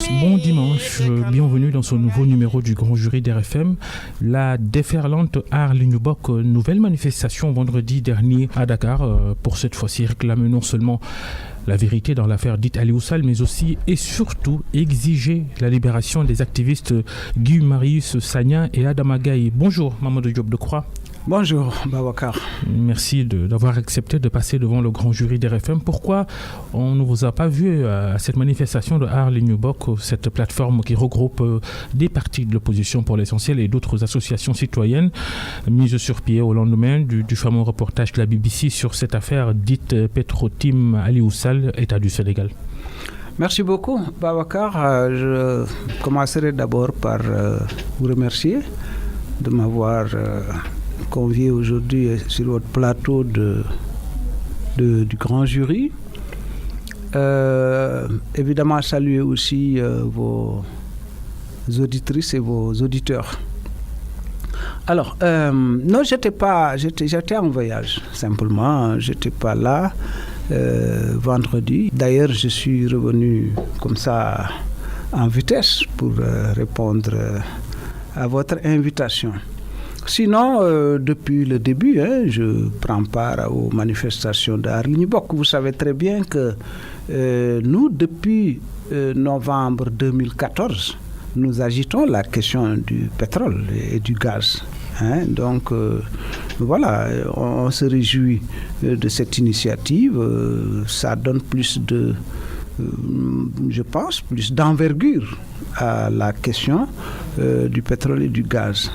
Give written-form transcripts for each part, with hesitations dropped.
Bon dimanche, bienvenue dans ce nouveau numéro du Grand Jury d'RFM. La déferlante Arly Nubok, nouvelle manifestation vendredi dernier à Dakar, pour cette fois-ci réclamer non seulement la vérité dans l'affaire dite Aliou Sall, mais aussi et surtout exiger la libération des activistes Guy Marius Sagna et Adama Gaye. Bonjour Mamadou Diop de Croix. Bonjour Babacar. Merci d'avoir accepté de passer devant le grand jury d'RFM. Pourquoi on ne vous a pas vu à cette manifestation de Arly Nubok, cette plateforme qui regroupe des partis de l'opposition pour l'essentiel et d'autres associations citoyennes, mises sur pied au lendemain du fameux reportage de la BBC sur cette affaire dite Petro-Tim Aliou Sall, État du Sénégal? Merci beaucoup Babacar. Je commencerai d'abord par vous remercier de m'avoir convié aujourd'hui sur votre plateau du grand jury. Évidemment, saluer aussi vos auditrices et vos auditeurs. Alors, non, j'étais en voyage, simplement, j'étais pas là vendredi. D'ailleurs, je suis revenu comme ça en vitesse pour répondre à votre invitation. Sinon, depuis le début, je prends part aux manifestations d'Arly Nubok. Vous savez très bien que nous, depuis novembre 2014, nous agitons la question du pétrole et du gaz. Donc, voilà, on se réjouit de cette initiative. Ça donne plus je pense, plus d'envergure à la question du pétrole et du gaz.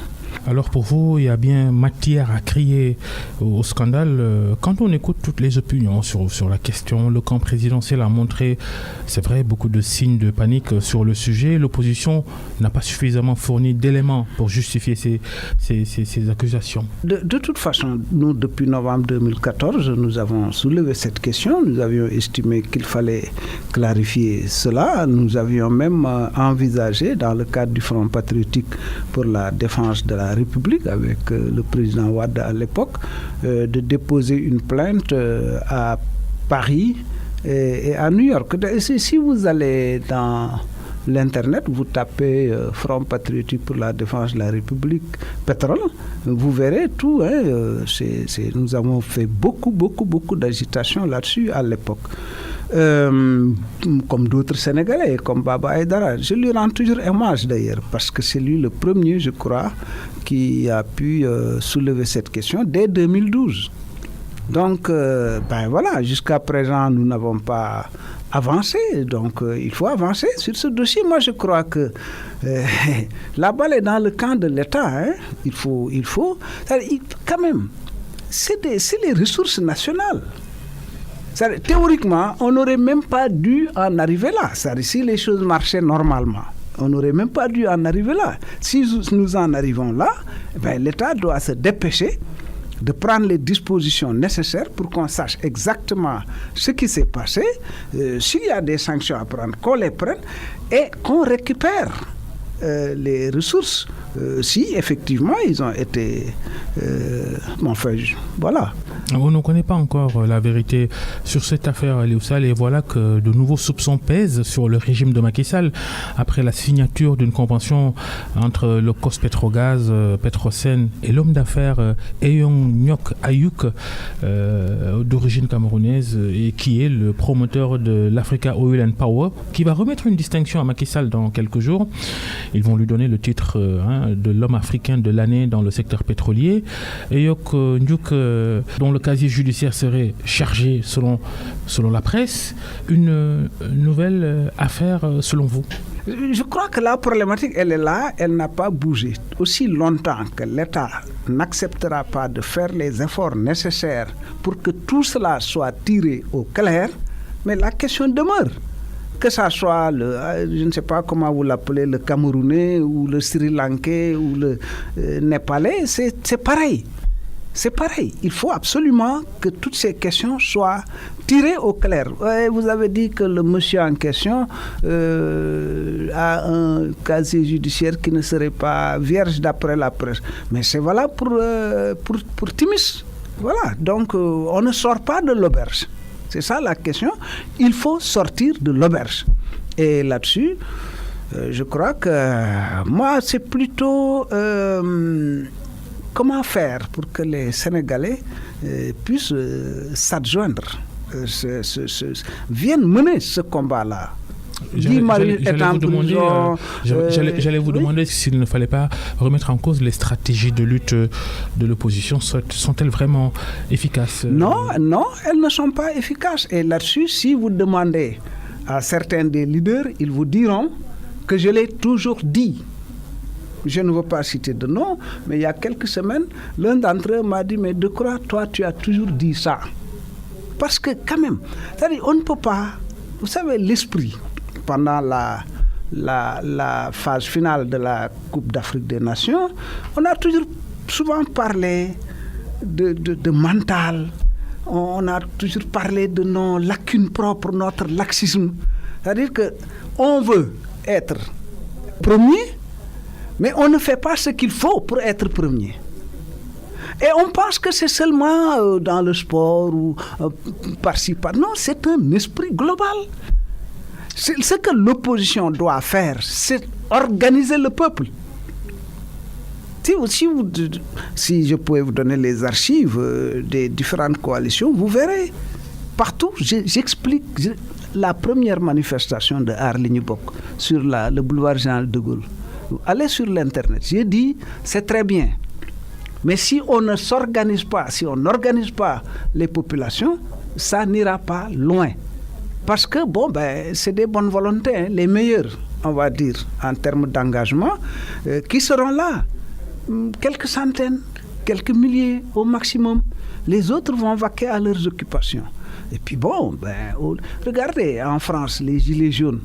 Alors pour vous, il y a bien matière à crier au scandale. Quand on écoute toutes les opinions sur la question, le camp présidentiel a montré, c'est vrai, beaucoup de signes de panique sur le sujet. L'opposition n'a pas suffisamment fourni d'éléments pour justifier ces accusations. De toute façon, nous, depuis novembre 2014, nous avons soulevé cette question. Nous avions estimé qu'il fallait clarifier cela. Nous avions même envisagé, dans le cadre du Front patriotique pour la défense de la République, avec le président Wade à l'époque, de déposer une plainte à Paris et à New York. Si vous allez dans l'Internet, vous tapez Front patriotique pour la défense de la République, pétrole, vous verrez tout. Nous avons fait beaucoup d'agitation là-dessus à l'époque. Comme d'autres Sénégalais, comme Baba Aïdara. Je lui rends toujours hommage d'ailleurs, parce que c'est lui le premier, je crois, qui a pu soulever cette question dès 2012. Donc, voilà, jusqu'à présent, nous n'avons pas avancé. Donc, il faut avancer sur ce dossier. Moi, je crois que la balle est dans le camp de l'État. Il faut quand même, c'est les ressources nationales. Théoriquement, on n'aurait même pas dû en arriver là. Si les choses marchaient normalement, on n'aurait même pas dû en arriver là. Si nous en arrivons là, l'État doit se dépêcher de prendre les dispositions nécessaires pour qu'on sache exactement ce qui s'est passé, s'il y a des sanctions à prendre, qu'on les prenne et qu'on récupère les ressources, si effectivement ils ont été... voilà. On ne connaît pas encore la vérité sur cette affaire Aliou Sall, et voilà que de nouveaux soupçons pèsent sur le régime de Macky Sall après la signature d'une convention entre le COS Petrogaz, Petrosen et l'homme d'affaires Eyong Nyok Ayouk, d'origine camerounaise, et qui est le promoteur de l'Africa Oil and Power, qui va remettre une distinction à Macky Sall dans quelques jours. Ils vont lui donner le titre de l'homme africain de l'année dans le secteur pétrolier. Eyong Nyok, dont le casier judiciaire serait chargé selon la presse. Une nouvelle affaire selon vous? Je crois que la problématique, elle est là, elle n'a pas bougé. Aussi longtemps que l'État n'acceptera pas de faire les efforts nécessaires pour que tout cela soit tiré au clair, mais la question demeure. Que ça soit je ne sais pas comment vous l'appelez, le Camerounais ou le Sri Lankais ou le Népalais, c'est pareil. C'est pareil. Il faut absolument que toutes ces questions soient tirées au clair. Vous avez dit que le monsieur en question a un casier judiciaire qui ne serait pas vierge d'après la presse. Mais c'est valable pour Timis. Voilà. Donc, on ne sort pas de l'auberge. C'est ça la question. Il faut sortir de l'auberge. Et là-dessus, Je crois que moi, c'est plutôt comment faire pour que les Sénégalais puissent s'adjoindre, viennent mener ce combat-là. J'allais vous demander s'il ne fallait pas remettre en cause les stratégies de lutte de l'opposition. Sont-elles vraiment efficaces? Non, elles ne sont pas efficaces. Et là-dessus, si vous demandez à certains des leaders, ils vous diront que je l'ai toujours dit. Je ne veux pas citer de nom, mais il y a quelques semaines, l'un d'entre eux m'a dit, mais Decroix, toi, tu as toujours dit ça. Parce que quand même, c'est-à-dire, on ne peut pas, vous savez, l'esprit, pendant la phase finale de la Coupe d'Afrique des Nations, on a toujours souvent parlé de mental, on a toujours parlé de nos lacunes propres, notre laxisme. C'est-à-dire qu'on veut être premier, mais on ne fait pas ce qu'il faut pour être premier. Et on pense que c'est seulement dans le sport ou par-ci, par... Non, c'est un esprit global. Ce que l'opposition doit faire, c'est organiser le peuple. Si je pouvais vous donner les archives des différentes coalitions, vous verrez. Partout, j'explique la première manifestation de Aar Li Ñu Bokk sur le boulevard Général de Gaulle. Allez sur l'Internet. J'ai dit, c'est très bien. Mais si on ne s'organise pas, si on n'organise pas les populations, ça n'ira pas loin. Parce que, c'est des bonnes volontés, hein, les meilleurs, on va dire, en termes d'engagement, qui seront là. Quelques centaines, quelques milliers au maximum. Les autres vont vaquer à leurs occupations. Et puis regardez, en France, les Gilets jaunes.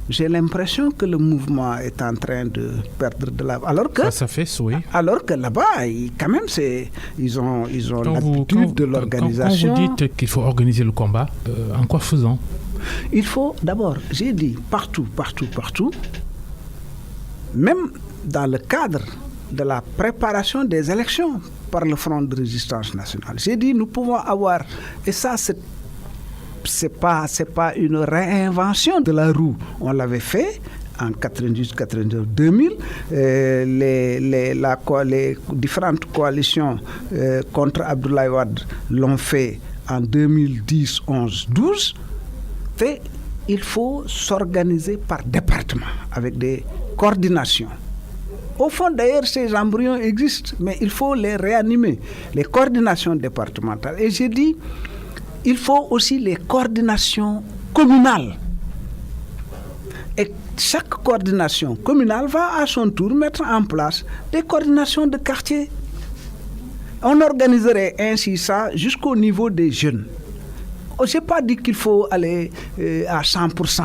J'ai l'impression que le mouvement est en train de perdre de la... Alors que, ça fait, oui. Alors que là-bas, quand même, ils ont l'habitude de l'organisation. Quand vous dites qu'il faut organiser le combat, en quoi faisant? Il faut d'abord, j'ai dit, partout, même dans le cadre de la préparation des élections par le Front de résistance nationale. J'ai dit, nous pouvons avoir, et ça c'est pas une réinvention de la roue. On l'avait fait en 98, 99, 2000. Les différentes coalitions contre Abdoulaye Wade l'ont fait en 2010, 11, 12. Et il faut s'organiser par département avec des coordinations. Au fond, d'ailleurs, ces embryons existent, mais il faut les réanimer, les coordinations départementales. Et j'ai dit, il faut aussi les coordinations communales. Et chaque coordination communale va à son tour mettre en place des coordinations de quartier. On organiserait ainsi ça jusqu'au niveau des jeunes. Je n'ai pas dit qu'il faut aller à 100%.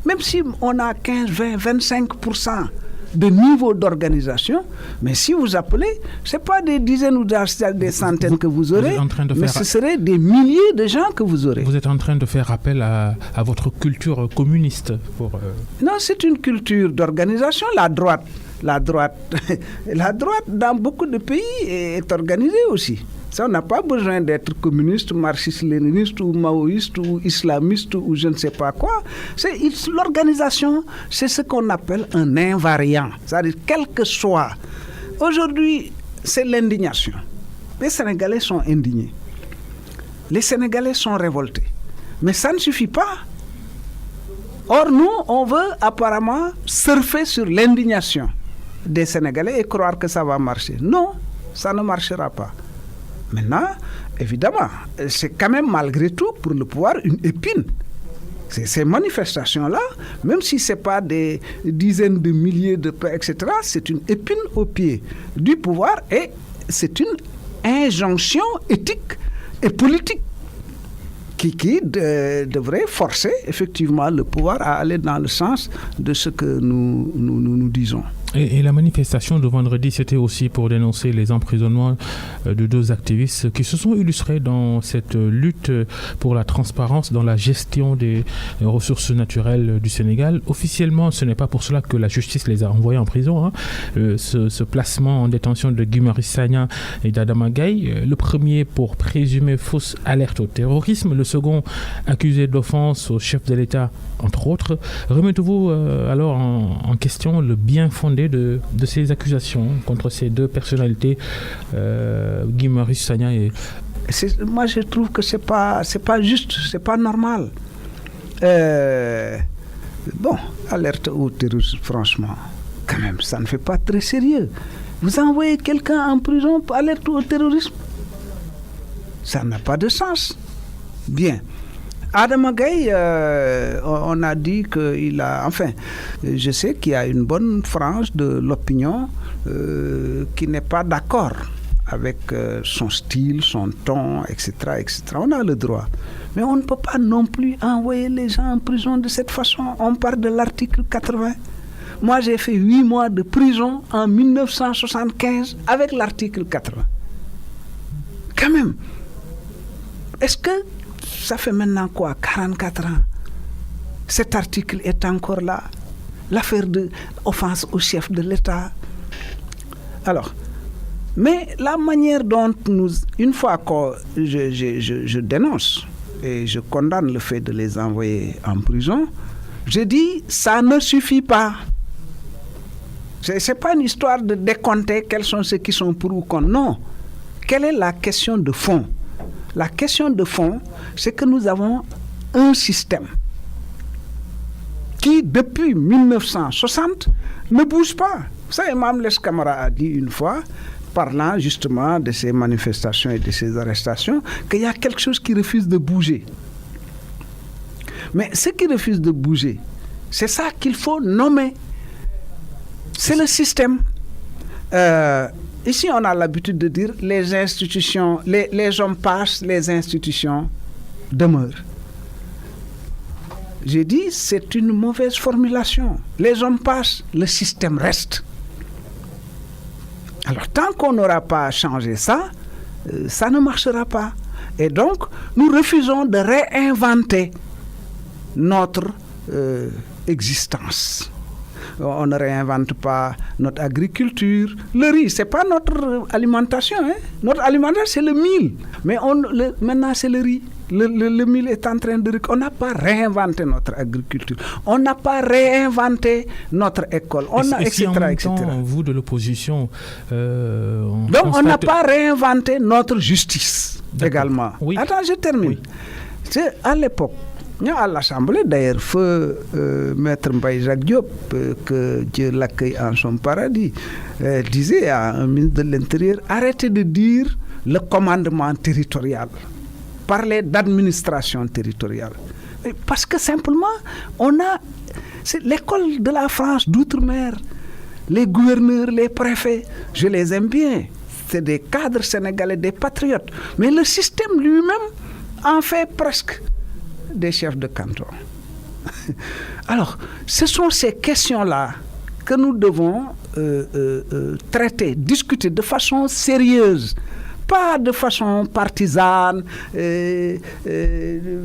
Même si on a 15, 20, 25% de niveau d'organisation, mais si vous appelez, ce n'est pas des dizaines ou des centaines que vous aurez, mais ce seraient des milliers de gens que vous aurez. Vous êtes en train de faire appel à votre culture communiste Non, c'est une culture d'organisation. La droite, dans beaucoup de pays, est organisée aussi. Ça, on n'a pas besoin d'être communiste, marxiste-léniniste ou maoïste ou islamiste ou je ne sais pas quoi. L'organisation, c'est ce qu'on appelle un invariant. C'est-à-dire, quel que soit. Aujourd'hui, c'est l'indignation. Les Sénégalais sont indignés. Les Sénégalais sont révoltés. Mais ça ne suffit pas. Or, nous, on veut apparemment surfer sur l'indignation des Sénégalais et croire que ça va marcher. Non, ça ne marchera pas. Maintenant, évidemment, c'est quand même malgré tout pour le pouvoir une épine. Ces manifestations-là, même si ce n'est pas des dizaines de milliers de paix, etc., c'est une épine au pied du pouvoir et c'est une injonction éthique et politique qui devrait forcer effectivement le pouvoir à aller dans le sens de ce que nous disons. Et la manifestation de vendredi, c'était aussi pour dénoncer les emprisonnements de 2 activistes qui se sont illustrés dans cette lutte pour la transparence dans la gestion des ressources naturelles du Sénégal. Officiellement, ce n'est pas pour cela que la justice les a envoyés en prison. Ce placement en détention de Guy Marius Sagna et d'Adama Gaye, le premier pour présumer fausse alerte au terrorisme, le second accusé d'offense au chef de l'État, entre autres. Remettez-vous alors en question le bien fondé de ces accusations contre ces 2 personnalités, Guy Marius Sagna et... Moi, je trouve que c'est pas juste, c'est pas normal. Bon, alerte au terrorisme, franchement, quand même, ça ne fait pas très sérieux. Vous envoyez quelqu'un en prison pour alerte au terrorisme, ça n'a pas de sens. Bien. Adama Gaye, on a dit qu'il a... Enfin, je sais qu'il y a une bonne frange de l'opinion qui n'est pas d'accord avec son style, son ton, etc., etc. On a le droit. Mais on ne peut pas non plus envoyer les gens en prison de cette façon. On parle de l'article 80. Moi, j'ai fait 8 mois de prison en 1975 avec l'article 80. Quand même. Est-ce que ça fait maintenant quoi, 44 ans? Cet article est encore là. L'affaire de offense au chef de l'État. Alors, mais la manière dont une fois que je dénonce et je condamne le fait de les envoyer en prison, je dis ça ne suffit pas. C'est pas une histoire de décompter quels sont ceux qui sont pour ou contre. Non. Quelle est la question de fond? La question de fond, c'est que nous avons un système qui, depuis 1960, ne bouge pas. Ça, Imam Les Camara a dit une fois, parlant justement de ces manifestations et de ces arrestations, qu'il y a quelque chose qui refuse de bouger. Mais ce qui refuse de bouger, c'est ça qu'il faut nommer. C'est le système. Ici, on a l'habitude de dire les institutions, les hommes passent, les institutions demeurent. J'ai dit, c'est une mauvaise formulation. Les hommes passent, le système reste. Alors, tant qu'on n'aura pas changé ça, ça ne marchera pas. Et donc, nous refusons de réinventer notre existence. On ne réinvente pas notre agriculture. Le riz, ce n'est pas notre alimentation. Notre alimentation, c'est le mil. Mais maintenant, c'est le riz. Le mil est en train de... On n'a pas réinventé notre agriculture. On n'a pas réinventé notre école. Si en même temps, vous de l'opposition... Donc, on n'a pas réinventé notre justice également. Oui. Attends, je termine. Oui. C'est à l'époque, à l'Assemblée, d'ailleurs, feu Maître Mbaye Jacques Diop, que Dieu l'accueille en son paradis, disait à un ministre de l'Intérieur, arrêtez de dire le commandement territorial. Parler d'administration territoriale. Parce que simplement, c'est l'école de la France d'outre-mer. Les gouverneurs, les préfets, je les aime bien. C'est des cadres sénégalais, des patriotes. Mais le système lui-même en fait presque des chefs de canton. Alors, ce sont ces questions-là que nous devons traiter, discuter de façon sérieuse. Pas de façon partisane,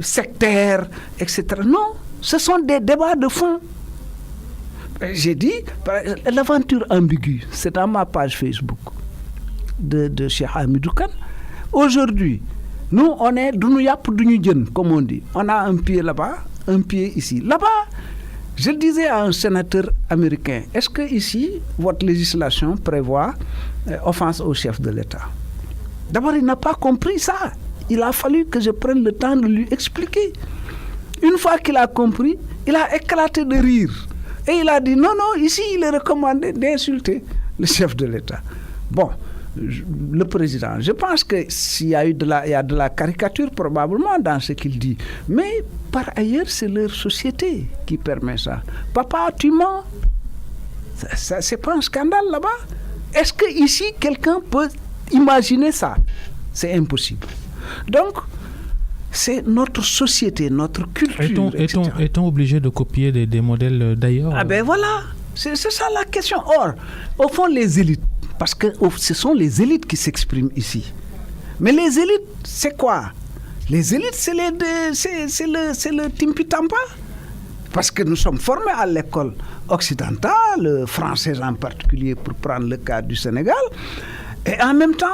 sectaire, etc. Non, ce sont des débats de fond. J'ai dit, l'aventure ambiguë, c'est dans ma page Facebook de Cheikh Hamidou Kane. Aujourd'hui, nous, on est comme on dit. On a un pied là-bas, un pied ici. Là-bas, je le disais à un sénateur américain, est-ce que ici, votre législation prévoit offense au chef de l'État? D'abord, il n'a pas compris ça. Il a fallu que je prenne le temps de lui expliquer. Une fois qu'il a compris, il a éclaté de rire. Et il a dit, non, ici, il est recommandé d'insulter le chef de l'État. Bon, le président, je pense que s'il y a il y a de la caricature probablement dans ce qu'il dit. Mais par ailleurs, c'est leur société qui permet ça. Papa, tu mens. C'est pas un scandale là-bas. Est-ce qu'ici, quelqu'un peut imaginer ça? C'est impossible. Donc, c'est notre société, notre culture. Est-on obligé de copier des modèles d'ailleurs? Ah ben voilà, C'est ça la question. Or, au fond, les élites, parce que ce sont les élites qui s'expriment ici. Mais les élites, c'est quoi? Les élites, c'est le timpi-tampa. Parce que nous sommes formés à l'école occidentale, française en particulier, pour prendre le cas du Sénégal. Et en même temps,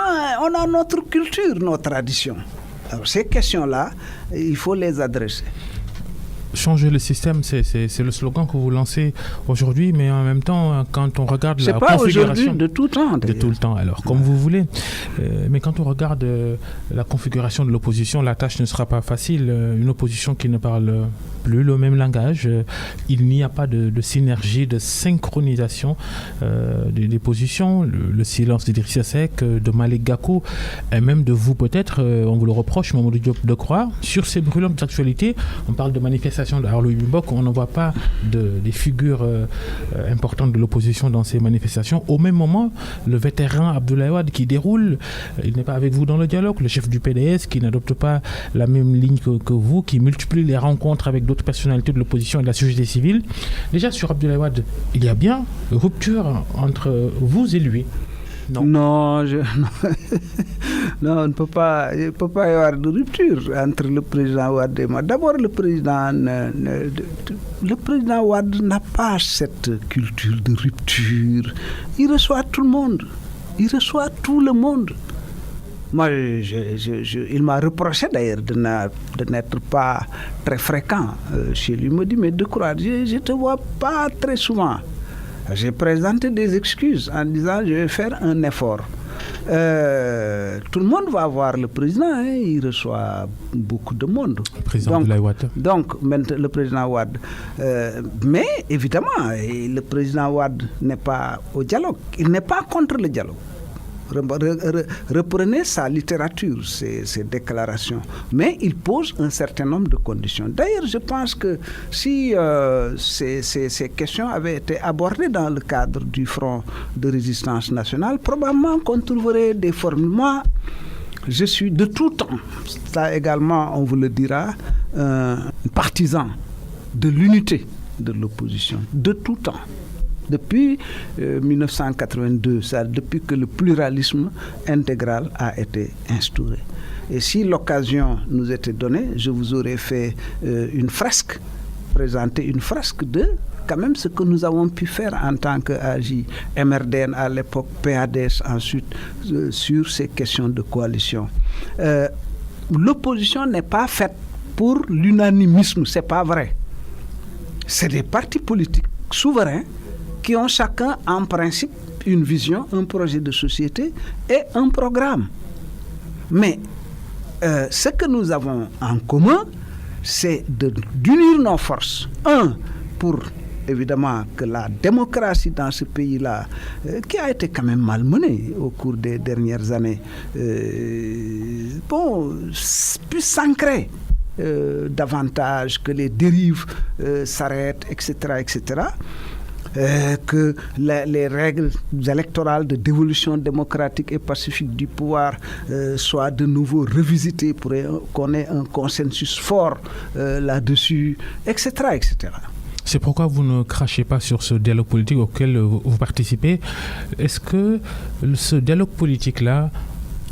on a notre culture, nos traditions. Alors, ces questions-là, il faut les adresser. Changer le système, c'est le slogan que vous lancez aujourd'hui, mais en même temps, quand on regarde la configuration... de tout temps. De tout le temps, alors, comme vous voulez. Mais quand on regarde la configuration de l'opposition, la tâche ne sera pas facile. Une opposition qui ne parle plus le même langage, il n'y a pas de synergie, de synchronisation des positions. Le silence d'Idrissa Seck, de Malick Gakou, et même de vous peut-être, on vous le reproche, Mamadou Diop Decroix. Sur ces brûlantes actualités, on parle de manifestations de Arlo Mbok, on ne voit pas des figures importantes de l'opposition dans ces manifestations. Au même moment, le vétéran Abdoulaye Wade qui déroule, il n'est pas avec vous dans le dialogue, le chef du PDS qui n'adopte pas la même ligne que vous, qui multiplie les rencontres avec d'autres personnalités de l'opposition et de la société civile. Déjà sur Abdoulaye Wade, il y a bien rupture entre vous et lui. Non, non, il ne peut pas y avoir de rupture entre le président Wade et moi. D'abord, le président Wade n'a pas cette culture de rupture. Il reçoit tout le monde. Il reçoit tout le monde. Moi, il m'a reproché d'ailleurs de n'être pas très fréquent chez lui. Il me dit, mais Decroix, je ne te vois pas très souvent. J'ai présenté des excuses en disant je vais faire un effort. Tout le monde va voir le président, il reçoit beaucoup de monde. Le président Abdoulaye Wade. Donc, le président Wade. Mais évidemment, le président Wade n'est pas au dialogue. Il n'est pas contre le dialogue. Reprenez sa littérature, ses déclarations. Mais il pose un certain nombre de conditions. D'ailleurs, je pense que si ces questions avaient été abordées dans le cadre du Front de résistance nationale, probablement qu'on trouverait des formules. Moi, je suis de tout temps, ça également, on vous le dira, partisan de l'unité de l'opposition, de tout temps. Depuis 1982, depuis que le pluralisme intégral a été instauré. Et si l'occasion nous était donnée, je vous aurais fait présenter une fresque de quand même ce que nous avons pu faire en tant qu'AJ, MRDN à l'époque, PADS ensuite, sur ces questions de coalition. L'opposition n'est pas faite pour l'unanimisme, c'est pas vrai. C'est des partis politiques souverains qui ont chacun en principe une vision, un projet de société et un programme. Mais ce que nous avons en commun, c'est d'unir nos forces. Pour évidemment que la démocratie dans ce pays-là, qui a été quand même malmenée au cours des dernières années, puisse s'ancrer davantage, que les dérives s'arrêtent, etc., etc., que les règles électorales de dévolution démocratique et pacifique du pouvoir soient de nouveau revisitées pour qu'on ait un consensus fort là-dessus, etc., etc. C'est pourquoi vous ne crachez pas sur ce dialogue politique auquel vous participez. Est-ce que ce dialogue politique-là,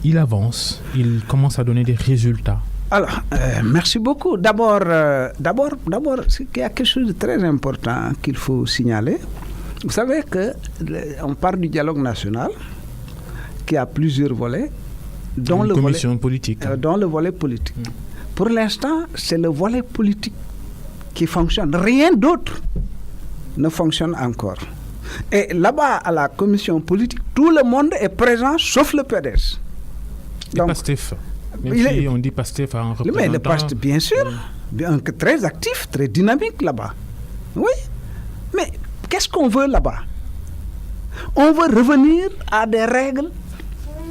il avance, il commence à donner des résultats? Alors, merci beaucoup. D'abord, il y a quelque chose de très important qu'il faut signaler. Vous savez qu'on parle du dialogue national qui a plusieurs volets, dont le volet politique. Pour l'instant, c'est le volet politique qui fonctionne. Rien d'autre ne fonctionne encore. Et là-bas, à la commission politique, tout le monde est présent, sauf le PDS. Donc, Pastef. Même si on dit Pastef à un représentant... Mais le Pastef, bien sûr, très actif, très dynamique là-bas. Oui, mais qu'est-ce qu'on veut là-bas? On veut revenir à des règles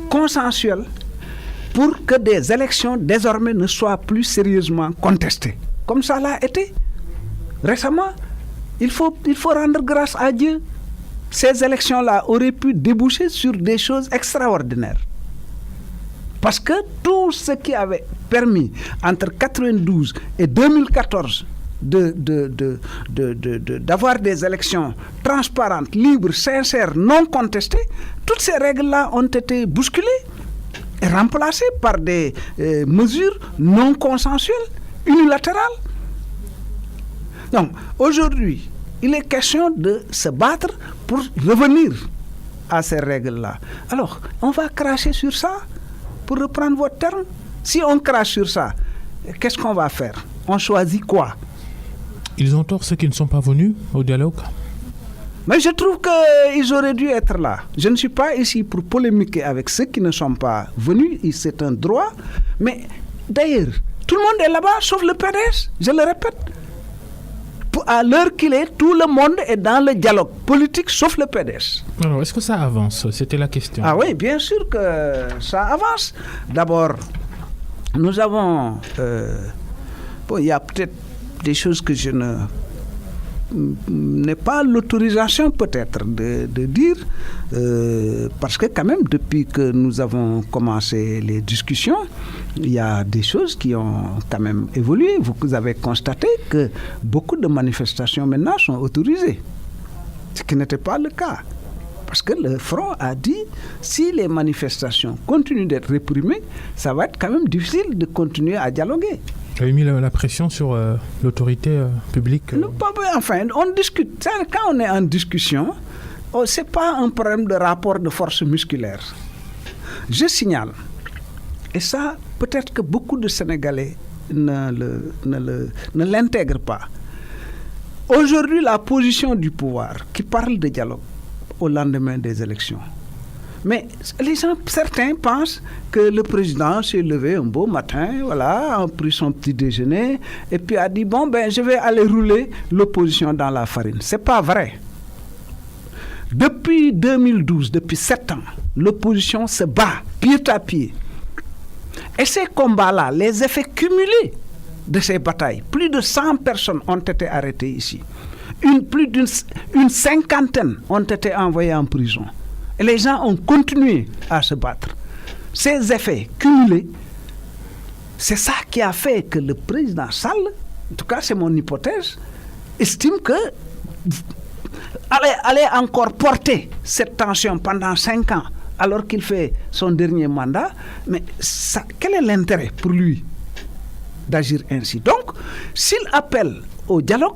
consensuelles pour que des élections désormais ne soient plus sérieusement contestées. Comme ça l'a été récemment. Il faut rendre grâce à Dieu. Ces élections-là auraient pu déboucher sur des choses extraordinaires. Parce que tout ce qui avait permis entre 1992 et 2014 d'avoir des élections transparentes, libres, sincères, non contestées, toutes ces règles-là ont été bousculées et remplacées par des mesures non consensuelles, unilatérales. Donc, aujourd'hui, il est question de se battre pour revenir à ces règles-là. Alors, on va cracher sur ça, pour reprendre votre terme. Si on crache sur ça, qu'est-ce qu'on va faire? On choisit quoi? Ils ont tort ceux qui ne sont pas venus au dialogue? Mais je trouve qu'ils auraient dû être là. Je ne suis pas ici pour polémiquer avec ceux qui ne sont pas venus, c'est un droit. Mais d'ailleurs, tout le monde est là-bas, sauf le PDS, je le répète. À l'heure qu'il est, tout le monde est dans le dialogue politique, sauf le PDS. Alors, est-ce que ça avance? C'était la question. Ah oui, bien sûr que ça avance. D'abord, nous avons... il y a peut-être des choses que je n'ai pas l'autorisation peut-être de dire, parce que quand même, depuis que nous avons commencé les discussions, il y a des choses qui ont quand même évolué. Vous avez constaté que beaucoup de manifestations maintenant sont autorisées, ce qui n'était pas le cas. Parce que le Front a dit, si les manifestations continuent d'être réprimées, ça va être quand même difficile de continuer à dialoguer. Vous avez mis la pression sur l'autorité publique Enfin, on discute. Quand on est en discussion, ce n'est pas un problème de rapport de force musculaire. Je signale, et ça, peut-être que beaucoup de Sénégalais ne l'intègrent pas. Aujourd'hui, la position du pouvoir qui parle de dialogue au lendemain des élections. Mais les gens, certains pensent que le président s'est levé un beau matin, voilà, a pris son petit déjeuner, et puis a dit, je vais aller rouler l'opposition dans la farine. Ce n'est pas vrai. Depuis 2012, depuis 7 ans, l'opposition se bat pied à pied. Et ces combats-là, les effets cumulés de ces batailles, plus de 100 personnes ont été arrêtées ici. Plus d'une cinquantaine ont été envoyées en prison. Et les gens ont continué à se battre. Ces effets cumulés, c'est ça qui a fait que le président Sall, en tout cas c'est mon hypothèse, estime que allait encore porter cette tension pendant 5 ans alors qu'il fait son dernier mandat. Mais quel est l'intérêt pour lui d'agir ainsi? Donc, s'il appelle au dialogue,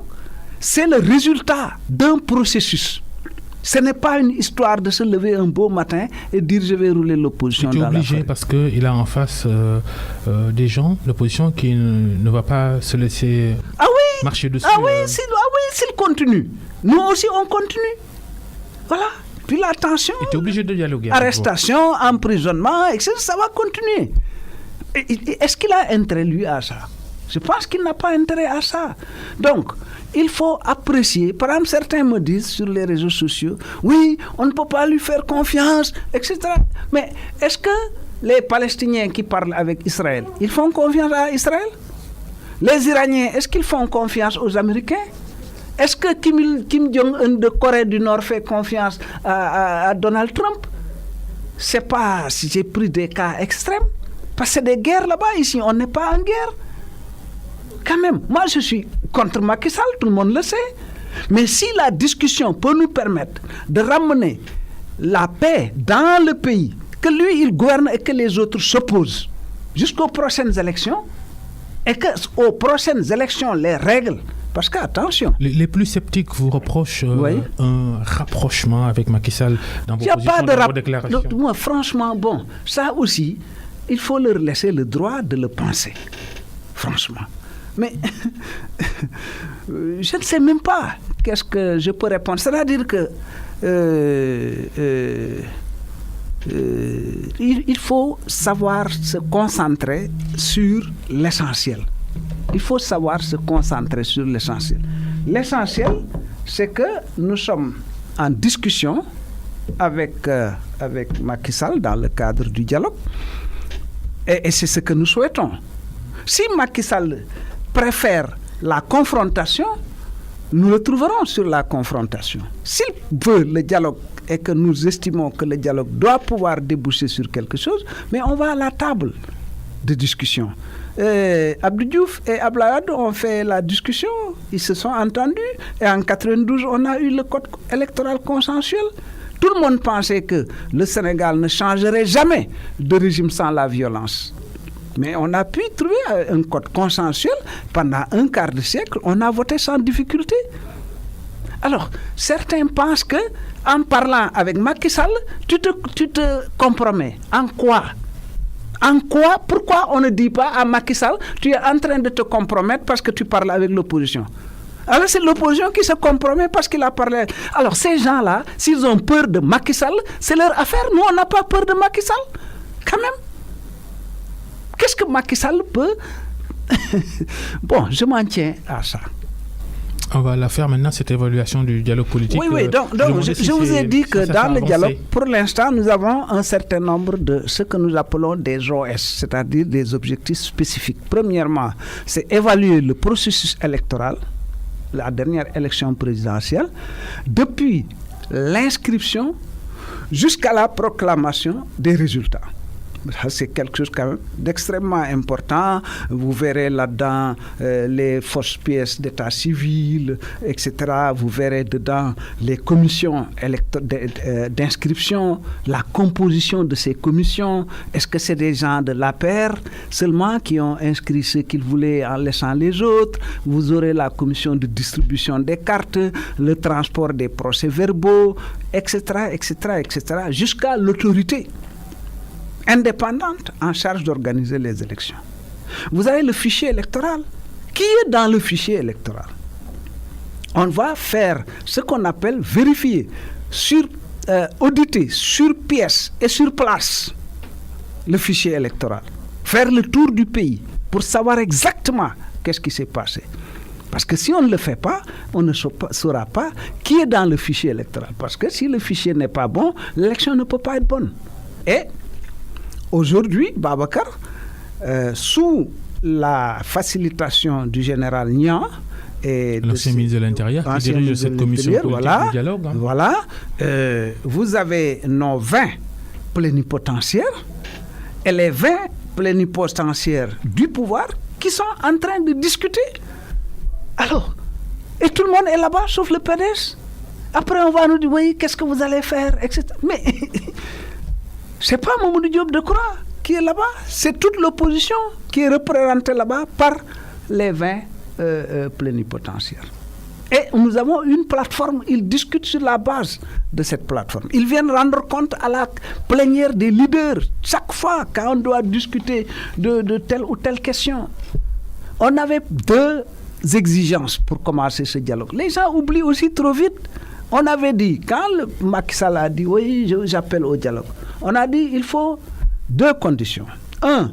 c'est le résultat d'un processus. Ce n'est pas une histoire de se lever un beau matin et dire je vais rouler l'opposition dans la farine. Il est obligé parce qu'il a en face des gens, l'opposition, qui ne va pas se laisser marcher dessus. S'il continue. Nous aussi, on continue. Voilà. Puis la tension, il est obligé de dialoguer. Arrestation, emprisonnement, etc. Ça va continuer. Est-ce qu'il a intérêt, lui, à ça? Je pense qu'il n'a pas intérêt à ça. Donc, il faut apprécier. Par exemple, certains me disent sur les réseaux sociaux, oui, on ne peut pas lui faire confiance, etc. Mais est-ce que les Palestiniens qui parlent avec Israël, ils font confiance à Israël? Les Iraniens, est-ce qu'ils font confiance aux Américains? Est-ce que Kim Jong-un de Corée du Nord fait confiance à Donald Trump? C'est pas si j'ai pris des cas extrêmes. Parce que c'est des guerres là-bas, ici, on n'est pas en guerre. Quand même, moi je suis contre Macky Sall, tout le monde le sait. Mais si la discussion peut nous permettre de ramener la paix dans le pays, que lui il gouverne et que les autres s'opposent jusqu'aux prochaines élections, et qu'aux prochaines élections les règles, parce qu'attention. Les plus sceptiques vous reprochent un rapprochement avec Macky Sall dans vos positions, dans vos déclarations. Moi, franchement, ça aussi, il faut leur laisser le droit de le penser. Franchement. Mais je ne sais même pas qu'est-ce que je peux répondre. C'est-à-dire que il faut savoir se concentrer sur l'essentiel. Il faut savoir se concentrer sur l'essentiel. L'essentiel, c'est que nous sommes en discussion avec Macky Sall dans le cadre du dialogue. Et c'est ce que nous souhaitons. Si Macky Sall préfère la confrontation, nous le trouverons sur la confrontation. S'il veut le dialogue et que nous estimons que le dialogue doit pouvoir déboucher sur quelque chose, mais on va à la table de discussion. Abdou Diouf et Abdoulaye Wade ont fait la discussion, ils se sont entendus, et en 92, on a eu le code électoral consensuel. Tout le monde pensait que le Sénégal ne changerait jamais de régime sans la violence. Mais on a pu trouver un code consensuel pendant un quart de siècle, on a voté sans difficulté. Alors, certains pensent que en parlant avec Macky Sall, tu te compromets. En quoi? En quoi? Pourquoi on ne dit pas à Macky Sall, tu es en train de te compromettre parce que tu parles avec l'opposition? Alors c'est l'opposition qui se compromet parce qu'il a parlé. Alors ces gens-là, s'ils ont peur de Macky Sall, c'est leur affaire. Nous, on n'a pas peur de Macky Sall. Quand même. Qu'est-ce que Macky Sall peut... Bon, je m'en tiens à ça. On va la faire maintenant, cette évaluation du dialogue politique. Oui, donc je vous ai dit que dans le dialogue, pour l'instant, nous avons un certain nombre de ce que nous appelons des OS, c'est-à-dire des objectifs spécifiques. Premièrement, c'est évaluer le processus électoral, la dernière élection présidentielle, depuis l'inscription jusqu'à la proclamation des résultats. C'est quelque chose quand même d'extrêmement important. Vous verrez là-dedans les fausses pièces d'état civil, etc. Vous verrez dedans les commissions d'inscription, la composition de ces commissions. Est-ce que c'est des gens de l'APR seulement qui ont inscrit ce qu'ils voulaient en laissant les autres? Vous aurez la commission de distribution des cartes, le transport des procès-verbaux, etc., etc., etc., jusqu'à l'autorité indépendante en charge d'organiser les élections. Vous avez le fichier électoral. Qui est dans le fichier électoral? On va faire ce qu'on appelle vérifier, auditer sur pièce et sur place le fichier électoral. Faire le tour du pays pour savoir exactement qu'est-ce qui s'est passé. Parce que si on ne le fait pas, on ne saura pas qui est dans le fichier électoral. Parce que si le fichier n'est pas bon, l'élection ne peut pas être bonne. Et aujourd'hui, Babacar, sous la facilitation du général Niang et l'ancien ministre de l'Intérieur qui dirige cette commission politique du dialogue. Vous avez nos 20 plénipotentiaires et les 20 plénipotentiaires du pouvoir qui sont en train de discuter. Alors, et tout le monde est là-bas, sauf le PDS. Après, on va nous dire, oui, qu'est-ce que vous allez faire, etc. Mais... c'est pas Mamadou Diop Decroix qui est là-bas, c'est toute l'opposition qui est représentée là-bas par les 20 plénipotentiaires. Et nous avons une plateforme, ils discutent sur la base de cette plateforme. Ils viennent rendre compte à la plénière des leaders, chaque fois quand on doit discuter de telle ou telle question. On avait 2 exigences pour commencer ce dialogue. Les gens oublient aussi trop vite. On avait dit, quand Macky Sall a dit, oui, j'appelle au dialogue, on a dit il faut 2 conditions. 1,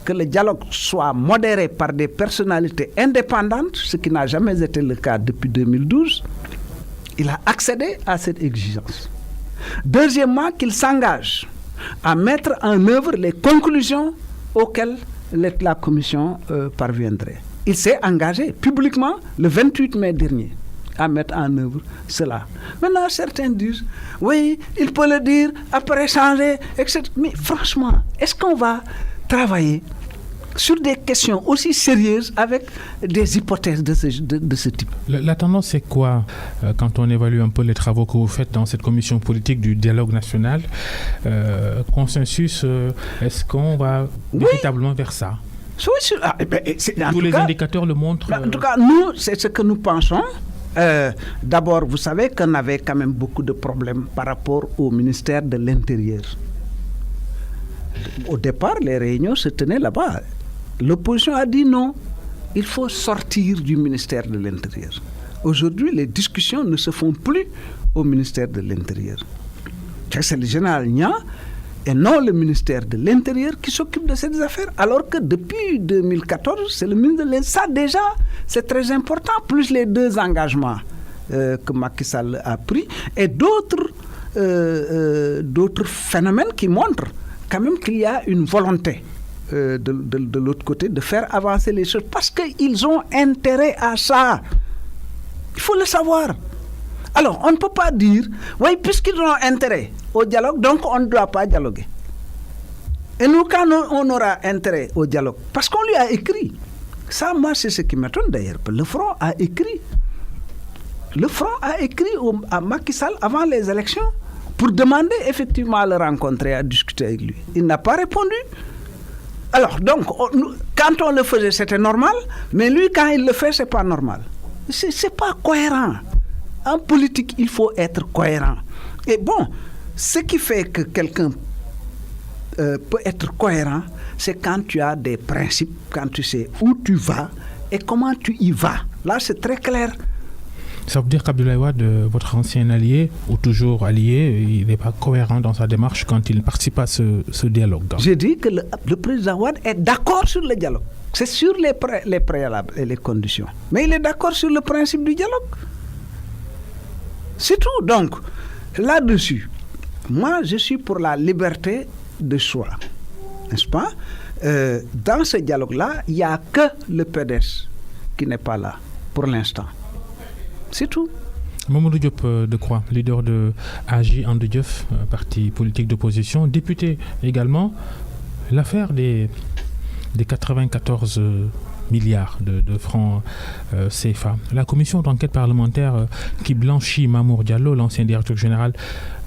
que le dialogue soit modéré par des personnalités indépendantes, ce qui n'a jamais été le cas depuis 2012. Il a accédé à cette exigence. Deuxièmement, qu'il s'engage à mettre en œuvre les conclusions auxquelles la commission parviendrait. Il s'est engagé publiquement le 28 mai dernier à mettre en œuvre cela. Maintenant, certains disent, oui, il peut le dire, après changer, etc. Mais franchement, est-ce qu'on va travailler sur des questions aussi sérieuses avec des hypothèses de ce type? La tendance, c'est quoi quand on évalue un peu les travaux que vous faites dans cette commission politique du dialogue national? Consensus, est-ce qu'on va véritablement vers ça? Oui, tous les indicateurs le montrent. En tout cas, nous, c'est ce que nous pensons. D'abord, vous savez qu'on avait quand même beaucoup de problèmes par rapport au ministère de l'Intérieur. Au départ, les réunions se tenaient là-bas. L'opposition a dit non, il faut sortir du ministère de l'Intérieur. Aujourd'hui, les discussions ne se font plus au ministère de l'Intérieur. C'est le général Niang et non le ministère de l'Intérieur qui s'occupe de ces affaires. Alors que depuis 2014, c'est le ministre de l'Intérieur. Ça déjà, c'est très important, plus les 2 engagements que Macky Sall a pris et d'autres phénomènes qui montrent quand même qu'il y a une volonté de l'autre côté de faire avancer les choses parce qu'ils ont intérêt à ça. Il faut le savoir. Alors, on ne peut pas dire, oui, puisqu'ils ont intérêt au dialogue, donc on ne doit pas dialoguer. Et nous, quand on aura intérêt au dialogue, parce qu'on lui a écrit, ça, moi, c'est ce qui m'étonne d'ailleurs, le Front a écrit. Le Front a écrit à Macky Sall avant les élections pour demander effectivement à le rencontrer, à discuter avec lui. Il n'a pas répondu. Alors, donc, quand on le faisait, c'était normal, mais lui, quand il le fait, c'est pas normal. C'est pas cohérent. En politique, il faut être cohérent. Et bon, ce qui fait que quelqu'un peut être cohérent, c'est quand tu as des principes, quand tu sais où tu vas et comment tu y vas. Là, c'est très clair. Ça veut dire qu'Abdoulaye Wade, votre ancien allié, ou toujours allié, il n'est pas cohérent dans sa démarche quand il participe à ce dialogue. J'ai dit que le président Wade est d'accord sur le dialogue. C'est sur les préalables et les conditions. Mais il est d'accord sur le principe du dialogue. C'est tout. Donc, là-dessus, moi, je suis pour la liberté de choix. N'est-ce pas? Dans ce dialogue-là, il n'y a que le PDS qui n'est pas là, pour l'instant. C'est tout. Mamadou Diop Decroix, leader de AJ And Jëf, parti politique d'opposition, député également. L'affaire des 94 milliards de francs CFA. La commission d'enquête parlementaire qui blanchit Mamour Diallo, l'ancien directeur général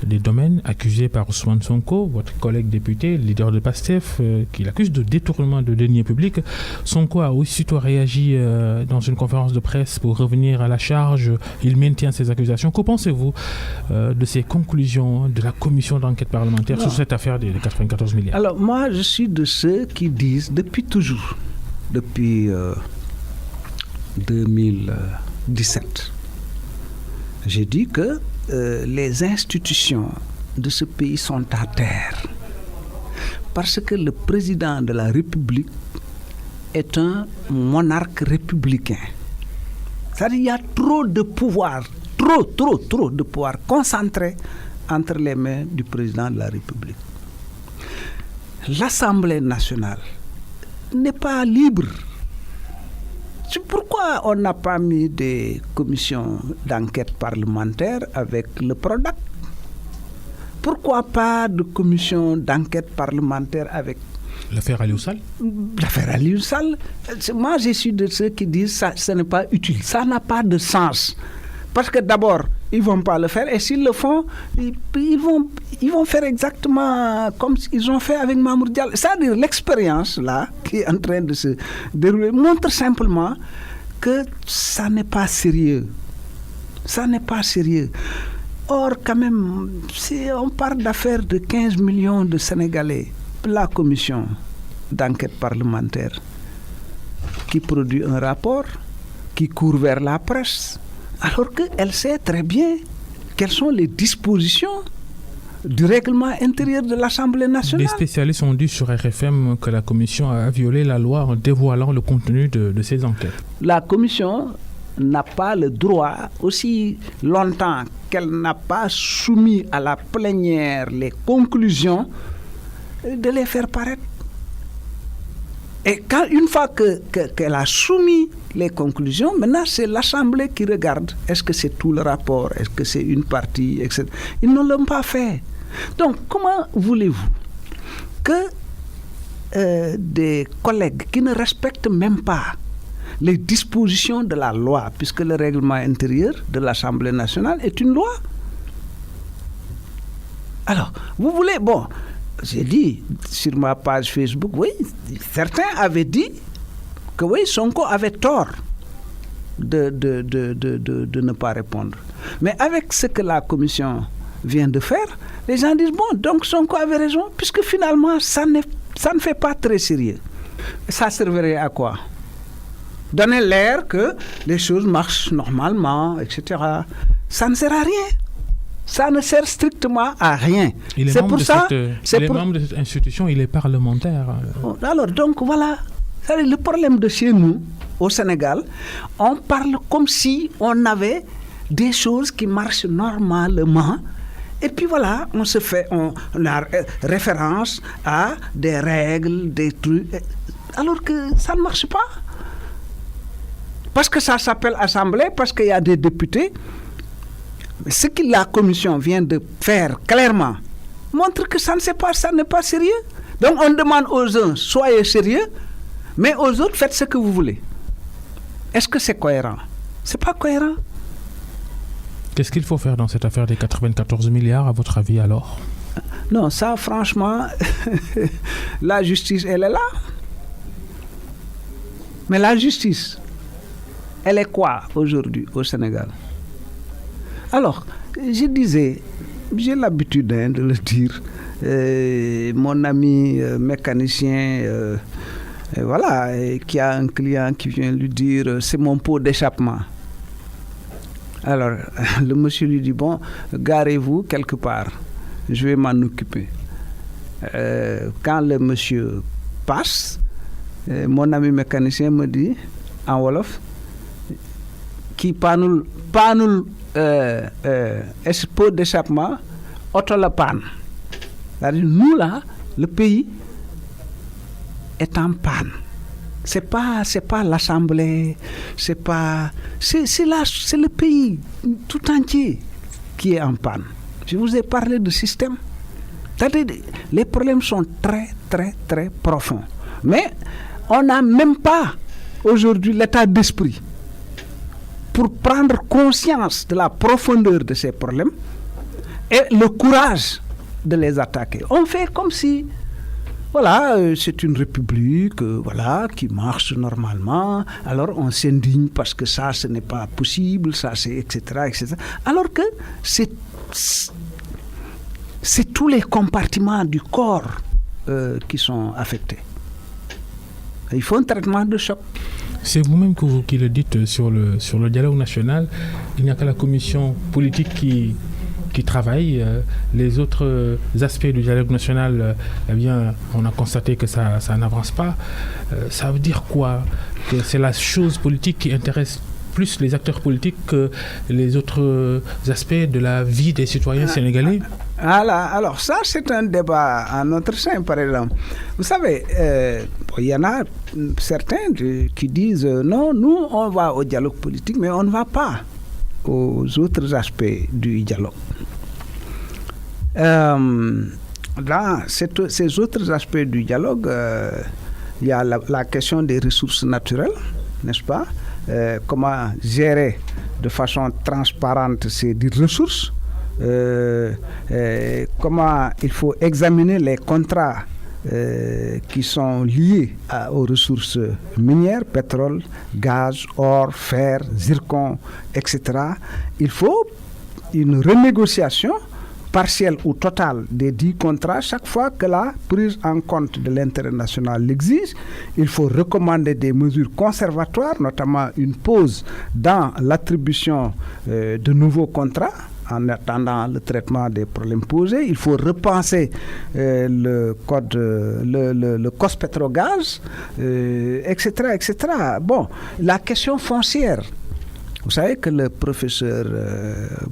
des domaines, accusé par Ousmane Sonko, votre collègue député, leader de PASTEF, qui l'accuse de détournement de deniers publics. Sonko a aussitôt réagi dans une conférence de presse pour revenir à la charge. Il maintient ces accusations. Que pensez-vous de ces conclusions de la commission d'enquête parlementaire sur cette affaire des 94 milliards? Alors moi, je suis de ceux qui disent depuis toujours, depuis 2017, j'ai dit que les institutions de ce pays sont à terre parce que le président de la République est un monarque républicain. C'est-à-dire qu'il y a trop de pouvoir, trop de pouvoir concentré entre les mains du président de la République. L'Assemblée nationale n'est pas libre. C'est pourquoi on n'a pas mis des commissions d'enquête parlementaire avec le PRODAC? Pourquoi pas de commission d'enquête parlementaire avec l'affaire Aliou Sall? L'affaire Aliou Sall, moi je suis de ceux qui disent que ce n'est pas utile, ça n'a pas de sens. Parce que d'abord, ils ne vont pas le faire et s'ils le font, ils vont faire exactement comme ils ont fait avec Mamour Diallo. C'est-à-dire l'expérience là qui est en train de se dérouler montre simplement que ça n'est pas sérieux. Ça n'est pas sérieux. Or, quand même, si on parle d'affaires de 15 millions de Sénégalais, la commission d'enquête parlementaire qui produit un rapport, qui court vers la presse, alors qu'elle sait très bien quelles sont les dispositions du règlement intérieur de l'Assemblée nationale. Les spécialistes ont dit sur RFM que la commission a violé la loi en dévoilant le contenu de ces enquêtes. La commission n'a pas le droit, aussi longtemps qu'elle n'a pas soumis à la plénière les conclusions, de les faire paraître. Et une fois qu'elle a soumis les conclusions, maintenant c'est l'Assemblée qui regarde. Est-ce que c'est tout le rapport? Est-ce que c'est une partie, etc. Ils ne l'ont pas fait. Donc comment voulez-vous que des collègues qui ne respectent même pas les dispositions de la loi, puisque le règlement intérieur de l'Assemblée nationale est une loi? Alors, vous voulez, bon, j'ai dit sur ma page Facebook, oui, certains avaient dit que oui, Sonko avait tort de ne pas répondre. Mais avec ce que la commission vient de faire, les gens disent, bon, donc Sonko avait raison, puisque finalement, ça ne fait pas très sérieux. Ça servirait à quoi? Donner l'air que les choses marchent normalement, etc. Ça ne sert à rien. Ça ne sert strictement à rien. C'est pour ça. Il est membre de cette institution, il est parlementaire. Alors, donc voilà. Le problème de chez nous, au Sénégal, on parle comme si on avait des choses qui marchent normalement. Et puis voilà, on a référence à des règles, des trucs. Alors que ça ne marche pas. Parce que ça s'appelle Assemblée, parce qu'il y a des députés. Ce que la commission vient de faire clairement montre que ça n'est pas sérieux. Donc on demande aux uns, soyez sérieux, mais aux autres, faites ce que vous voulez. Est-ce que c'est cohérent? C'est pas cohérent. Qu'est-ce qu'il faut faire dans cette affaire des 94 milliards, à votre avis, alors? Non, ça, franchement, la justice, elle est là. Mais la justice, elle est quoi aujourd'hui au Sénégal? Alors, je disais, j'ai l'habitude de le dire, mon ami mécanicien, voilà, qui a un client qui vient lui dire, c'est mon pot d'échappement. Alors, le monsieur lui dit, bon, garez-vous quelque part, je vais m'en occuper. Quand le monsieur passe, mon ami mécanicien me dit, en Wolof, qui panul pot d'échappement, auto la panne. C'est-à-dire, nous là, le pays est en panne. C'est pas l'Assemblée, c'est le pays tout entier qui est en panne. Je vous ai parlé de système. C'est-à-dire, les problèmes sont très, très, très profonds. Mais on n'a même pas aujourd'hui l'état d'esprit pour prendre conscience de la profondeur de ces problèmes et le courage de les attaquer. On fait comme si, voilà, c'est une république, voilà, qui marche normalement. Alors on s'indigne parce que ça, ce n'est pas possible, ça, c'est etc., etc. Alors que c'est tous les compartiments du corps qui sont affectés. Il faut un traitement de choc. C'est vous-même qui le dites sur le dialogue national. Il n'y a que la commission politique qui travaille. Les autres aspects du dialogue national, eh bien, on a constaté que ça n'avance pas. Ça veut dire quoi? Que c'est la chose politique qui intéresse plus les acteurs politiques que les autres aspects de la vie des citoyens sénégalais? Alors ça, c'est un débat en notre sein, par exemple. Vous savez, il y en a certains qui disent non, nous, on va au dialogue politique, mais on ne va pas aux autres aspects du dialogue. Dans ces autres aspects du dialogue, il y a la question des ressources naturelles, n'est-ce pas? Comment gérer de façon transparente ces ressources, comment il faut examiner les contrats qui sont liés aux ressources minières, pétrole, gaz, or, fer, zircon, etc. Il faut une renégociation partielle ou totale des 10 contrats chaque fois que la prise en compte de l'intérêt national l'exige. Il faut recommander des mesures conservatoires, notamment une pause dans l'attribution de nouveaux contrats en attendant le traitement des problèmes posés. Il faut repenser le COS-Pétrogaz, etc., etc. Bon, la question foncière. Vous savez que le professeur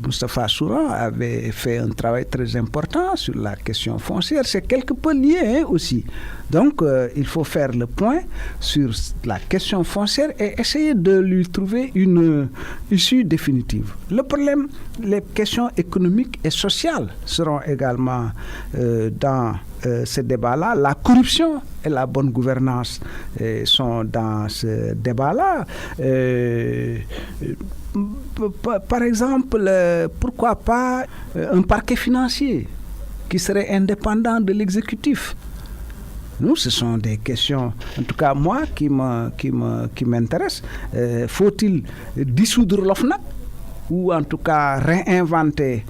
Moustapha Souran avait fait un travail très important sur la question foncière. C'est quelque peu lié aussi. Donc, il faut faire le point sur la question foncière et essayer de lui trouver une issue définitive. Le problème, les questions économiques et sociales seront également dans ce débat-là. La corruption et la bonne gouvernance sont dans ce débat-là. Par exemple, pourquoi pas un parquet financier qui serait indépendant de l'exécutif? Nous, ce sont des questions, en tout cas moi, qui m'intéressent. Faut-il dissoudre l'OFNAC ou en tout cas réinventer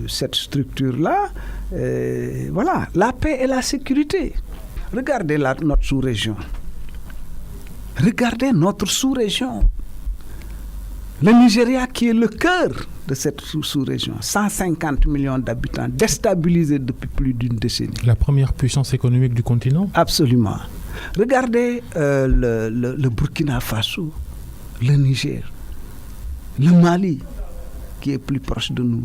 cette structure-là? Voilà, la paix et la sécurité. Regardez notre sous-région. Regardez notre sous-région. Le Nigeria qui est le cœur de cette sous-région, 150 millions d'habitants, déstabilisés depuis plus d'une décennie. La première puissance économique du continent? Absolument. Regardez le Burkina Faso, le Niger, le Mali, qui est plus proche de nous.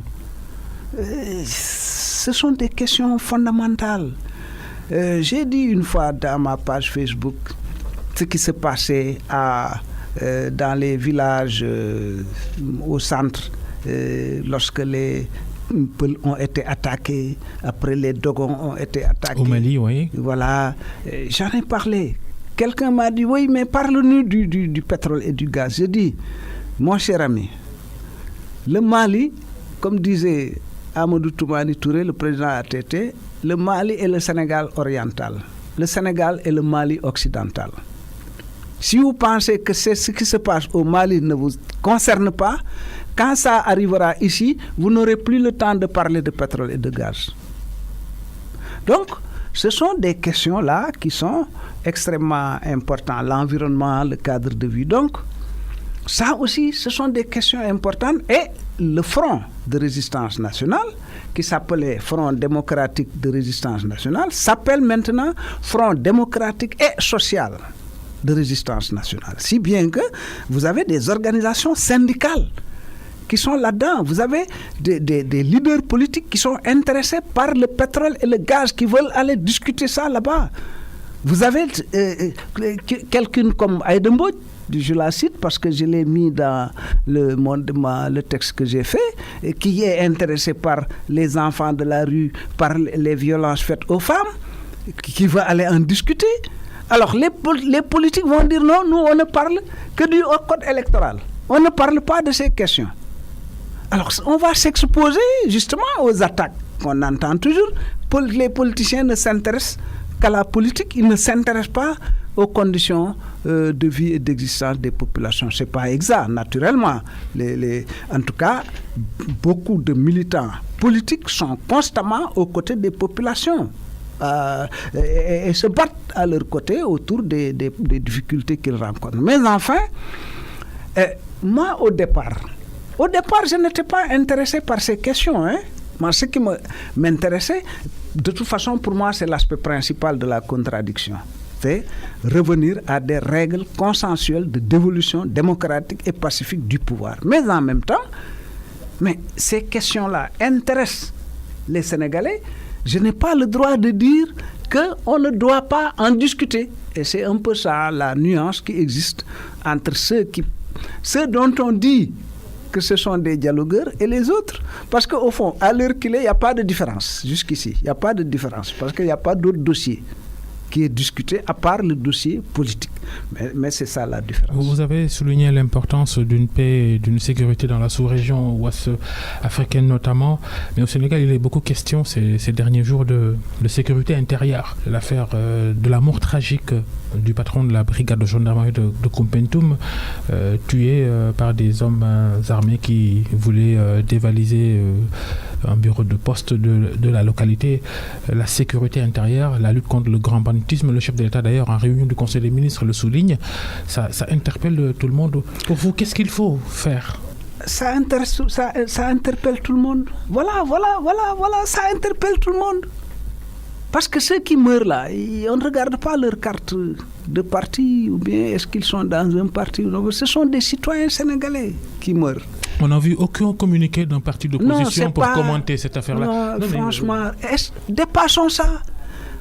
Ce sont des questions fondamentales. J'ai dit une fois dans ma page Facebook ce qui se passait dans les villages au centre lorsque les Peuls ont été attaqués, après les Dogons ont été attaqués. Au Mali, oui. Voilà, j'en ai parlé. Quelqu'un m'a dit, oui, mais parle-nous du pétrole et du gaz. Je dis, mon cher ami, le Mali, comme disait Amadou Toumani Touré, le président ATT, le Mali est le Sénégal oriental. Le Sénégal est le Mali occidental. Si vous pensez que c'est ce qui se passe au Mali ne vous concerne pas, quand ça arrivera ici, vous n'aurez plus le temps de parler de pétrole et de gaz. Donc, ce sont des questions-là qui sont extrêmement importantes. L'environnement, le cadre de vie. Donc, ça aussi, ce sont des questions importantes. Et le Front de résistance nationale, qui s'appelait Front démocratique de résistance nationale, s'appelle maintenant Front démocratique et social de résistance nationale. Si bien que vous avez des organisations syndicales qui sont là-dedans. Vous avez des leaders politiques qui sont intéressés par le pétrole et le gaz, qui veulent aller discuter ça là-bas. Vous avez quelqu'un comme Aïda Mbodj, je la cite parce que je l'ai mis dans le texte que j'ai fait, et qui est intéressé par les enfants de la rue, par les violences faites aux femmes, qui va aller en discuter. Alors les politiques vont dire non, nous on ne parle que du code électoral. On ne parle pas de ces questions. Alors on va s'exposer justement aux attaques qu'on entend toujours. Les politiciens ne s'intéressent qu'à la politique, ils ne s'intéressent pas aux conditions de vie et d'existence des populations. Ce n'est pas exact, naturellement. En tout cas, beaucoup de militants politiques sont constamment aux côtés des populations. Et se battent à leur côté autour des difficultés qu'ils rencontrent. Mais enfin, moi au départ, je n'étais pas intéressé par ces questions. Moi, ce qui m'intéressait, de toute façon, pour moi, c'est l'aspect principal de la contradiction. C'est revenir à des règles consensuelles de dévolution démocratique et pacifique du pouvoir. Mais en même temps, ces questions-là intéressent les Sénégalais. Je n'ai pas le droit de dire qu'on ne doit pas en discuter. Et c'est un peu ça la nuance qui existe entre ceux dont on dit que ce sont des dialogueurs et les autres. Parce qu'au fond, à l'heure qu'il est, il n'y a pas de différence. Jusqu'ici, il n'y a pas de différence. Parce qu'il n'y a pas d'autre dossier qui est discuté à part le dossier politique. Mais c'est ça la différence. Vous avez souligné l'importance d'une paix et d'une sécurité dans la sous-région ouest africaine notamment. Mais au Sénégal, il est beaucoup question ces derniers jours de sécurité intérieure. L'affaire de la mort tragique du patron de la brigade de gendarmerie de Koumpentoum, tué par des hommes armés qui voulaient dévaliser un bureau de poste de la localité. La sécurité intérieure, la lutte contre le grand banditisme, le chef de l'État d'ailleurs en réunion du Conseil des ministres le souligne, ça interpelle tout le monde. Pour vous, qu'est-ce qu'il faut faire ? Ça interpelle tout le monde. Voilà, ça interpelle tout le monde. Parce que ceux qui meurent là, on ne regarde pas leur carte de parti, ou bien est-ce qu'ils sont dans un parti ou non. Ce sont des citoyens sénégalais qui meurent. On n'a vu aucun communiqué d'un parti d'opposition pour commenter cette affaire-là. Non, franchement, dépassons ça.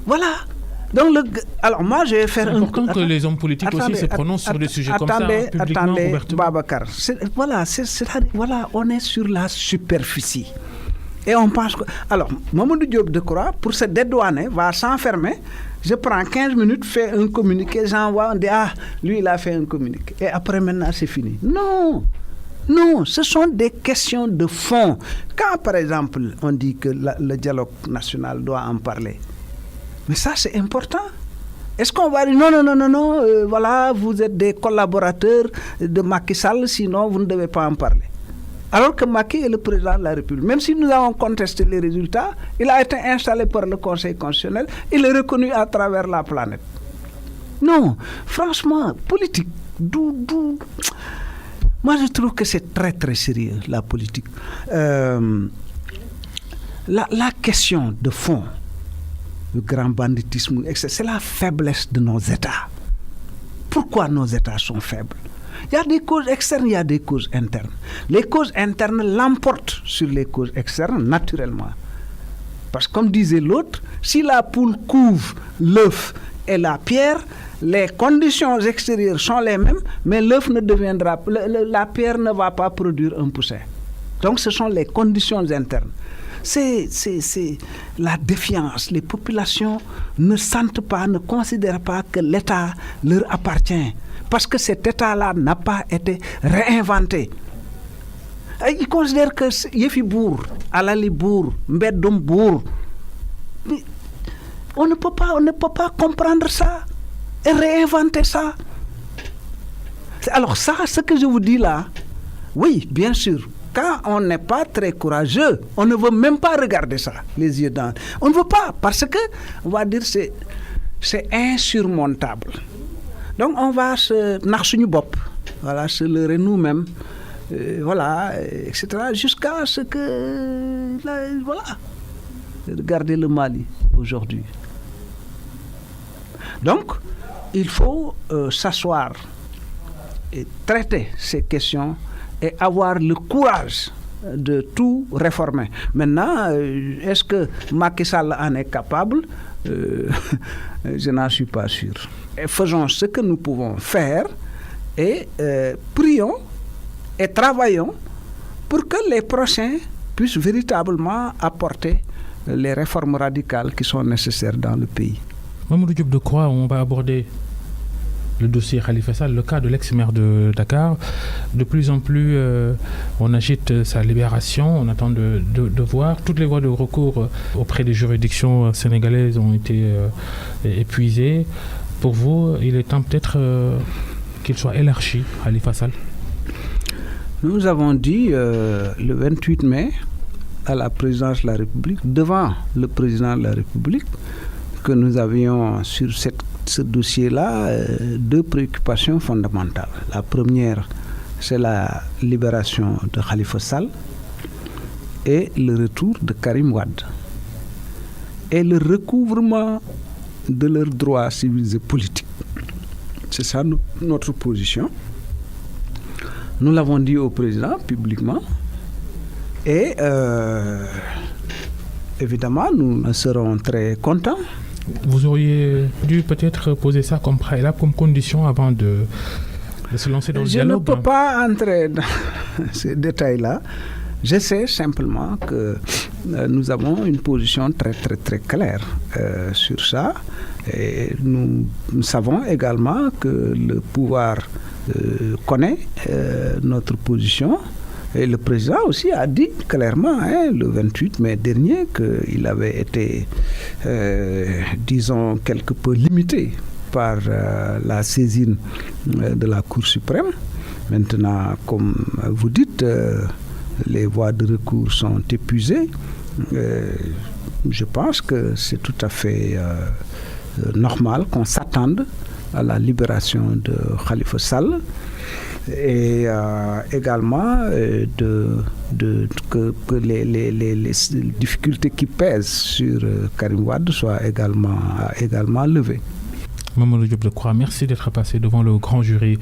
Voilà. Donc alors moi, je vais faire c'est important que les hommes politiques aussi se prononcent sur des sujets comme ça, publiquement, ouvertement. Babacar, voilà, on est sur la superficie. Et on pense que... Alors, Mamadou Diop Decroix, pour se dédouaner, va s'enfermer. Je prends 15 minutes, fais un communiqué, j'envoie, on dit, lui, il a fait un communiqué. Et après, maintenant, c'est fini. Non, ce sont des questions de fond. Quand, par exemple, on dit que le dialogue national doit en parler, mais ça, c'est important. Est-ce qu'on va dire non, voilà, vous êtes des collaborateurs de Macky Sall, sinon vous ne devez pas en parler. Alors que Macky est le président de la République. Même si nous avons contesté les résultats, il a été installé par le Conseil constitutionnel, il est reconnu à travers la planète. Non, franchement, politique, moi je trouve que c'est très très sérieux, la politique. La question de fond, le grand banditisme, c'est la faiblesse de nos États. Pourquoi nos États sont faibles ? Il y a des causes externes, il y a des causes internes. Les causes internes l'emportent sur les causes externes, naturellement. Parce que comme disait l'autre, si la poule couve l'œuf et la pierre, les conditions extérieures sont les mêmes, mais l'œuf ne deviendra, la pierre ne va pas produire un poussin. Donc ce sont les conditions internes. C'est la défiance. Les populations ne sentent pas, ne considèrent pas que l'État leur appartient. Parce que cet État-là n'a pas été réinventé. Ils considèrent que Yefi Bour, Alali Bour, Mbeddom Bour. On ne peut pas comprendre ça et réinventer ça. Alors ça, ce que je vous dis là, oui, bien sûr, quand on n'est pas très courageux, on ne veut même pas regarder ça, les yeux dans. On ne veut pas, parce que, on va dire, c'est insurmontable. Donc on va se leurrer nous-mêmes, voilà, etc., jusqu'à ce que, voilà, regardez le Mali aujourd'hui. Donc, il faut s'asseoir et traiter ces questions et avoir le courage de tout réformer. Maintenant, est-ce que Macky Sall en est capable? Je n'en suis pas sûr. Et faisons ce que nous pouvons faire et prions et travaillons pour que les prochains puissent véritablement apporter les réformes radicales qui sont nécessaires dans le pays. Mamadou Diop Decroix, on va aborder le dossier Khalifa Sall, le cas de l'ex-maire de Dakar. De plus en plus, on agite sa libération. On attend de voir. Toutes les voies de recours auprès des juridictions sénégalaises ont été épuisées. Pour vous, il est temps peut-être qu'il soit élargi, Khalifa Sall. Nous avons dit le 28 mai à la présidence de la République, devant le président de la République, que nous avions sur ce dossier-là deux préoccupations fondamentales. La première, c'est la libération de Khalifa Sall et le retour de Karim Wade et le recouvrement de leurs droits civils et politiques. C'est ça notre position. Nous l'avons dit au président publiquement et évidemment nous serons très contents. Vous auriez dû peut-être poser ça comme préalable, comme condition avant de se lancer dans le dialogue. Je ne peux pas entrer dans ces détails-là. Je sais simplement que nous avons une position très très très claire sur ça. Et nous savons également que le pouvoir connaît notre position. Et le président aussi a dit clairement, le 28 mai dernier, qu'il avait été, disons, quelque peu limité par la saisine de la Cour suprême. Maintenant, comme vous dites, les voies de recours sont épuisées. Je pense que c'est tout à fait normal qu'on s'attende à la libération de Khalifa Sall. Et également que les difficultés qui pèsent sur Karim Wade soient également levées. Mamadou Diop Decroix, merci d'être passé devant le grand jury